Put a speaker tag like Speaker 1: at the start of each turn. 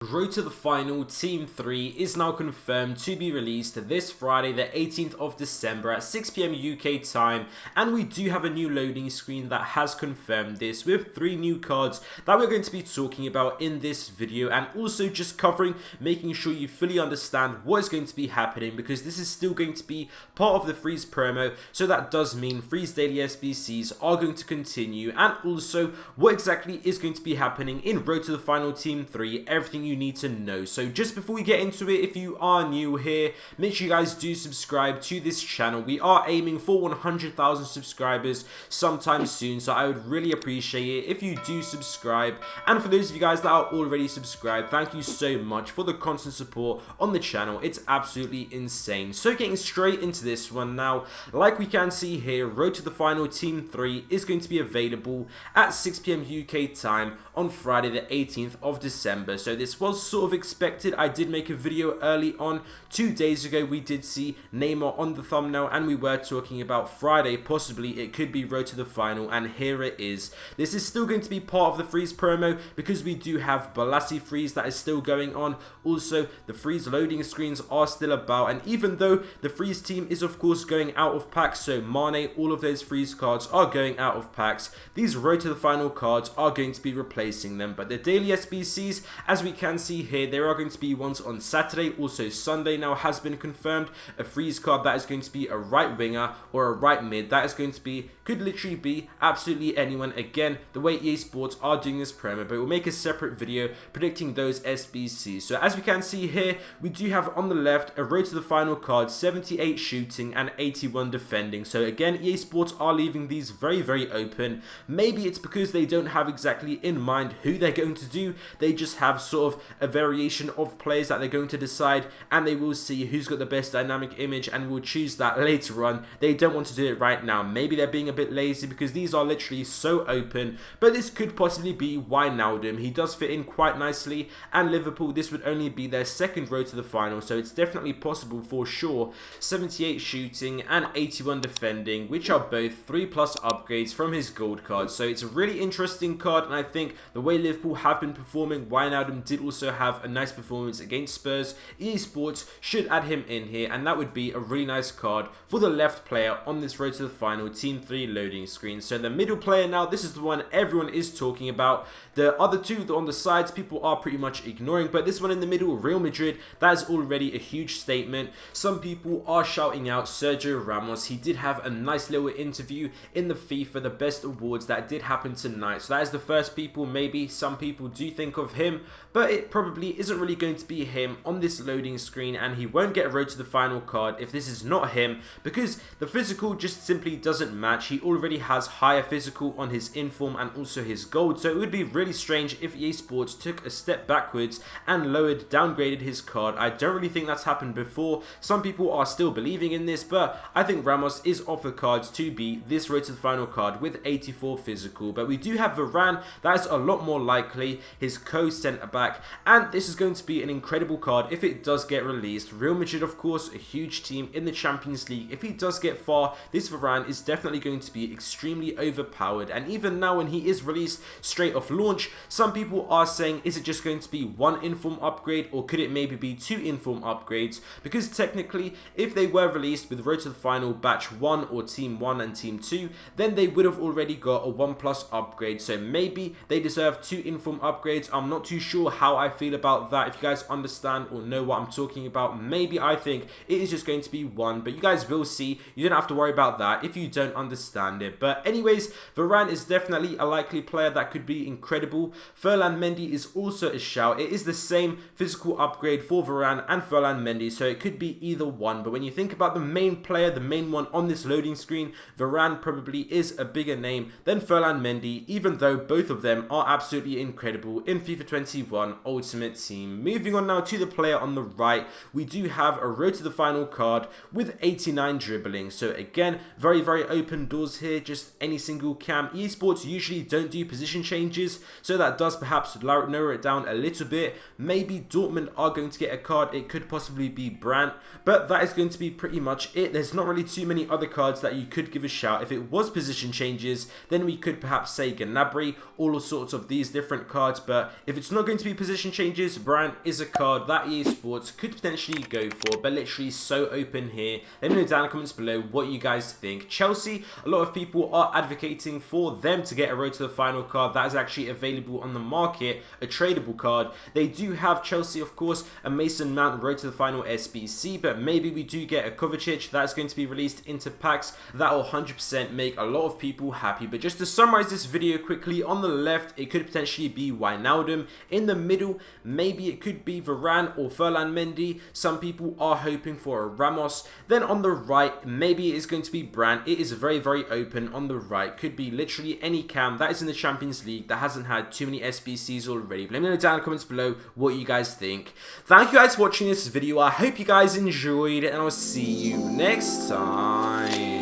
Speaker 1: Road to the Final Team 3 is now confirmed to be released this Friday the 18th of December at 6 PM UK time, and we do have a new loading screen that has confirmed this with 3 new cards that we're going to be talking about in this video, and also just covering, making sure you fully understand what is going to be happening, because this is still going to be part of the Freeze promo, so that does mean Freeze Daily SBCs are going to continue, and also what exactly is going to be happening in Road to the Final Team 3, everything you need to know. So just before we get into it, if you are new here, make sure you guys do subscribe to this channel. We are aiming for 100,000 subscribers sometime soon, so I would really appreciate it if you do subscribe. And for those of you guys that are already subscribed, thank you so much for the constant support on the channel. It's absolutely insane. So getting straight into this one now, like we can see here, Road to the Final Team 3 is going to be available at 6 PM UK time on Friday the 18th of December. So this was sort of expected. I did make a video early on 2 days ago. We did see Neymar on the thumbnail, and we were talking about Friday possibly it could be Road to the Final, and here it is. This is still going to be part of the Freeze promo because we do have Balassi Freeze that is still going on. Also, the Freeze loading screens are still about, and even though the Freeze team is of course going out of packs, so Mane, all of those Freeze cards are going out of packs, these Road to the Final cards are going to be replacing them. But the daily SBCs, as we can see here, there are going to be ones on Saturday. Also Sunday now has been confirmed, a Freeze card that is going to be a right winger or a right mid. That is going to be, could literally be absolutely anyone. Again, the way EA Sports are doing this promo, but we'll make a separate video predicting those SBCs. So as we can see here, we do have on the left a Road to the Final card, 78 shooting and 81 defending. So again, EA Sports are leaving these very open. Maybe it's because they don't have exactly in mind who they're going to do. They just have sort of a variation of players that they're going to decide, and they will see who's got the best dynamic image and will choose that later on. They don't want to do it right now. Maybe they're being a bit lazy because these are literally so open, but this could possibly be Wijnaldum. He does fit in quite nicely, and Liverpool, this would only be their second Road to the Final, so it's definitely possible for sure. 78 shooting and 81 defending, which are both 3+ upgrades from his gold card. So it's a really interesting card, and I think the way Liverpool have been performing, Wijnaldum did also have a nice performance against Spurs. EA Sports should add him in here, and that would be a really nice card for the left player on this Road to the Final Team 3 loading screen. So the middle player now, this is the one everyone is talking about. The other two on the sides, people are pretty much ignoring, but this one in the middle, Real Madrid, that is already a huge statement. Some people are shouting out Sergio Ramos. He did have a nice little interview in the FIFA, the best awards that did happen tonight. So that is the first people, maybe some people do think of him, but it probably isn't really going to be him on this loading screen, and he won't get a Road to the Final card if this is not him, because the physical just simply doesn't match. He already has higher physical on his inform and also his gold, so it would be really strange if EA Sports took a step backwards and downgraded his card. I don't really think that's happened before. Some people are still believing in this, but I think Ramos is off the cards to be this Road to the Final card with 84 physical. But we do have Varane, that is a lot more likely, his co-centre back, and this is going to be an incredible card if it does get released. Real Madrid, of course, a huge team in the Champions League. If he does get far, this Varane is definitely going to be extremely overpowered, and even now when he is released straight off launch, some people are saying, is it just going to be one inform upgrade, or could it maybe be 2 inform upgrades? Because technically, if they were released with Road to the Final Batch 1 or Team 1 and Team 2, then they would have already got a 1+ upgrade, so maybe they deserve 2 inform upgrades. I'm not too sure how I feel about that. If you guys understand or know what I'm talking about, maybe I think it is just going to be 1, but you guys will see. You don't have to worry about that if you don't understand it. But anyways, Varane is definitely a likely player that could be incredible. Ferland Mendy is also a shout. It is the same physical upgrade for Varane and Ferland Mendy, so it could be either one. But when you think about the main player, the main one on this loading screen, Varane probably is a bigger name than Ferland Mendy, even though both of them are absolutely incredible in FIFA 21 Ultimate Team. Moving on now to the player on the right, we do have a Road to the Final card with 89 dribbling. So again, very open door doors here, just any single cam. EA Sports usually don't do position changes, so that does perhaps narrow it down a little bit. Maybe Dortmund are going to get a card. It could possibly be Brandt, but that is going to be pretty much it. There's not really too many other cards that you could give a shout. If it was position changes, then we could perhaps say Gnabry, all sorts of these different cards. But if it's not going to be position changes, Brandt is a card that EA Sports could potentially go for, but literally so open here. Let me know down in the comments below what you guys think. Chelsea, a lot of people are advocating for them to get a road to the final card that is actually available on the market, a tradable card. They do have, Chelsea of course, a Mason Mount road to the final SBC, but maybe we do get a Kovacic that's going to be released into packs. That will 100% make a lot of people happy. But just to summarize this video quickly, on the left it could potentially be Wijnaldum. In the middle, maybe it could be Varane or Ferland Mendy. Some people are hoping for a Ramos. Then on the right, maybe it is going to be Brandt. It is very open. On the right could be literally any cam that is in the Champions League that hasn't had too many SBCs already. But let me know down in the comments below what you guys think. Thank you guys for watching this video. I hope you guys enjoyed, and I'll see you next time.